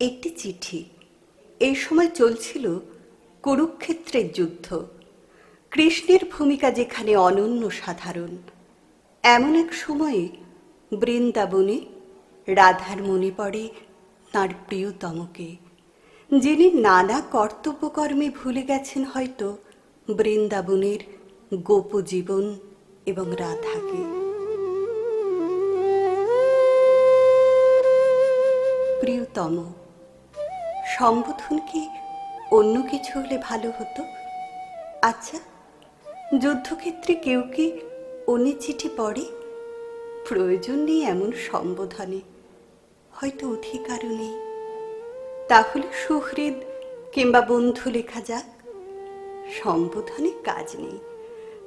একটি চিঠি। এই সময় চলছিল কুরুক্ষেত্রের যুদ্ধ। কৃষ্ণের ভূমিকা যেখানে অনন্য সাধারণ, এমন এক সময়ে বৃন্দাবনে রাধার মনে পড়ে তাঁর প্রিয়তমকে, যিনি নানা কর্তব্যকর্মে ভুলে গেছেন হয়তো বৃন্দাবনের গোপজীবন এবং রাধাকে। প্রিয়তম, সম্বোধন কি অন্য কিছু হলে ভালো হতো? আচ্ছা, যুদ্ধক্ষেত্রে কেউ কি অন্য চিঠি পড়ে? প্রয়োজন নেই এমন সম্বোধনে, হয়তো অধিকারও নেই। তাহলে সুহৃদ কিংবা বন্ধু লেখা যাক। সম্বোধনে কাজ নেই।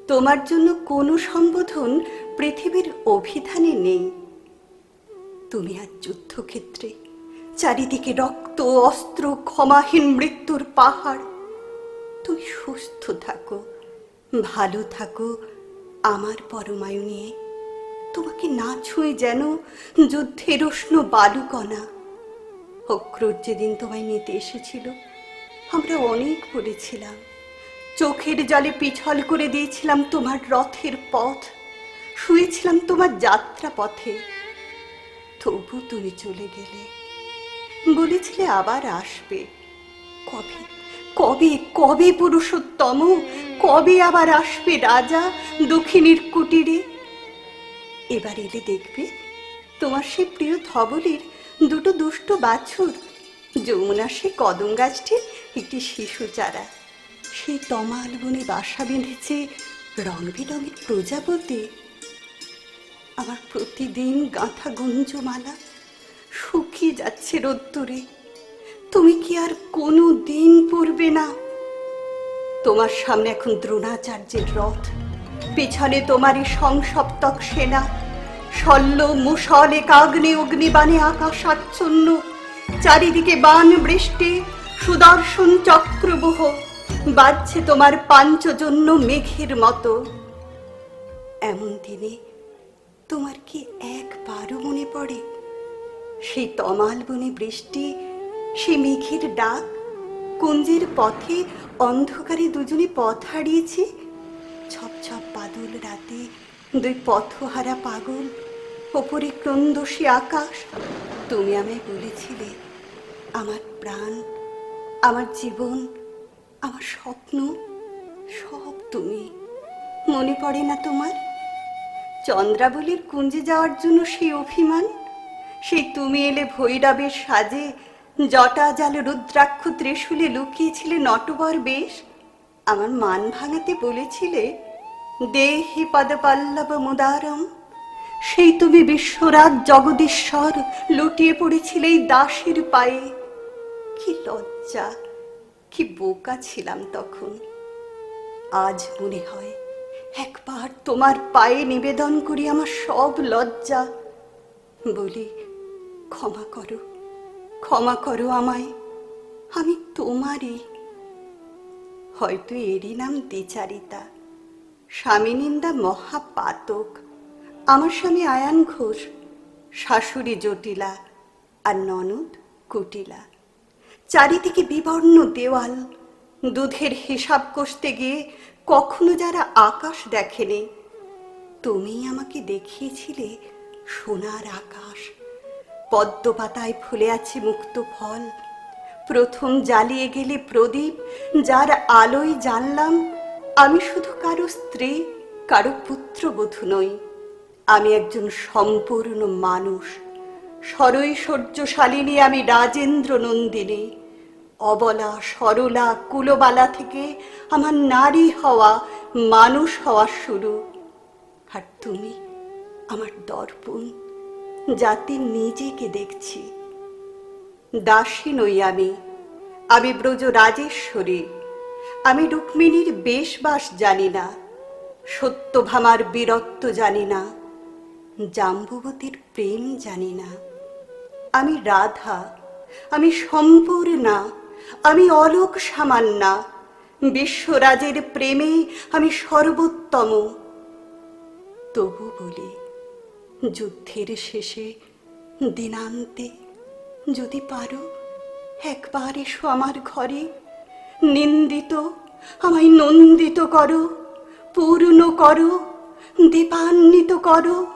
তোমার জন্য কোনো সম্বোধন পৃথিবীর অভিধানে নেই। তুমি আজ যুদ্ধক্ষেত্রে, চারিদিকে রক্ত, অস্ত্র, ক্ষমাহীন মৃত্যুর পাহাড়। তুমি সুস্থ থাকো, ভালো থাকো আমার পরমায়ু নিয়ে। তোমাকে না ছুঁয়ে যেন যুদ্ধের উষ্ণ বালুকণা। অক্রুর যেদিন তোমায় নিতে এসেছিল, আমরা অনেক বলেছিলাম, চোখের জলে পিছল করে দিয়েছিলাম তোমার রথের পথ, শুয়েছিলাম তোমার যাত্রা পথে। তবু তুমি চলে গেলে, বলেছিলে আবার আসবে। কবে কবে কবে পুরুষোত্তম, কবে আবার আসবে রাজা দক্ষিণীর কুটিরে? এবার এলে দেখবে তোমার সে প্রিয় ধবলের দুটো দুষ্ট বাছুর, যমুনা সে কদম গাছটির একটি শিশু চারা। সেই তমাল বনে বাসা বেঁধেছে রং বেরঙের প্রজাপতি। আমার প্রতিদিন গাঁথা গুঞ্জমালা শুকিয়ে যাচ্ছে রোদ্দুরে। তুমি কি আর কোনো দিন পড়বে না? তোমার সামনে এখন দ্রোণাচার্যের রথ, পিছনে তোমারই সংসপ্তক সেনা। শল্য মুষলে কাগ্নে অগ্নিবাণে আকাশ আচ্ছন্ন, চারিদিকে বাণ বৃষ্টি, সুদর্শন চক্রবহ বাজছে তোমার পাঞ্চজন্য মেঘের মতো। এমন দিনে তোমার কি একবারও মনে পড়ে সেই তমাল বনে বৃষ্টি, সেই মেঘের ডাক? কুঞ্জের পথে অন্ধকারে দুজনে পথ হারিয়েছি। ছপছপ বাদল রাতে দুই পথহারা পাগল, ওপরে ক্রন্দসী আকাশ। তুমি আমায় বলেছিলে আমার প্রাণ, আমার জীবন, আমার স্বপ্ন সব তুমি। মনে পড়ে না তোমার? চন্দ্রাবলীর কুঞ্জে যাওয়ার জন্য সেই অভিমান, সেই তুমি এলে ভৈরবের সাজে, জটা জাল রুদ্রাক্ষ ত্রিশূলে লুকিয়েছিলে নটবর বেশ। আমার মান ভাঙাতে বলেছিলে দেহি পদপল্লব মুদারম। সেই তুমি বিশ্বরাজ জগদীশ্বর লুটিয়ে পড়েছিলে এই দাসীর পায়ে। কি লজ্জা, কি বোকা ছিলাম তখন। আজ মনে হয় একবার তোমার পায়ে নিবেদন করি আমার সব লজ্জা। বলি ক্ষমা করো, ক্ষমা করো আমায়, আমি তোমারই। হয়তো এরই নাম দ্বিচারিতা, স্বামী নিন্দা মহাপাতক। আমার স্বামী আয়ান ঘোষ, শাশুড়ি জটিলা, আর ননদ কুটিলা। চারিদিকে বিবর্ণ দেওয়াল। দুধের হিসাব কষতে গিয়ে কখনো যারা আকাশ দেখেনি, তুমি আমাকে দেখিয়েছিলে সোনার আকাশ। পদ্ম পাতায় ফুলে আছে মুক্ত ফল। প্রথম জ্বালিয়ে গেলে প্রদীপ, যার আলোয় জানলাম আমি শুধু কারো স্ত্রী, কারো পুত্রবধূ নই। আমি একজন সম্পূর্ণ মানুষ। সরৈশ্বর্যশালিনী আমি রাজেন্দ্র নন্দিনী। অবলা সরলা কুলবালা থেকে আমার নারী হওয়া, মানুষ হওয়া শুরু। আর তুমি আমার দর্পণ, যাতে নিজেকে দেখছি। দাসী নই আমি, আমি ব্রজ রাজেশ্বরী। আমি রুক্মিণীর বেশবাস জানি না, সত্যভামার বীরত্ব জানি না, জাম্বুবতীর প্রেম জানি না। আমি রাধা, আমি সম্পূর্ণা, আমি অলোক সামান্যা। বিশ্বরাজের প্রেমে আমি সর্বোত্তম। তবু বলি, যুদ্ধের শেষে দিনান্তে যদি পারো একবার এসো আমার ঘরে, নিন্দিত আমায় নন্দিত করো, পূর্ণ করো, দীপান্বিত করো।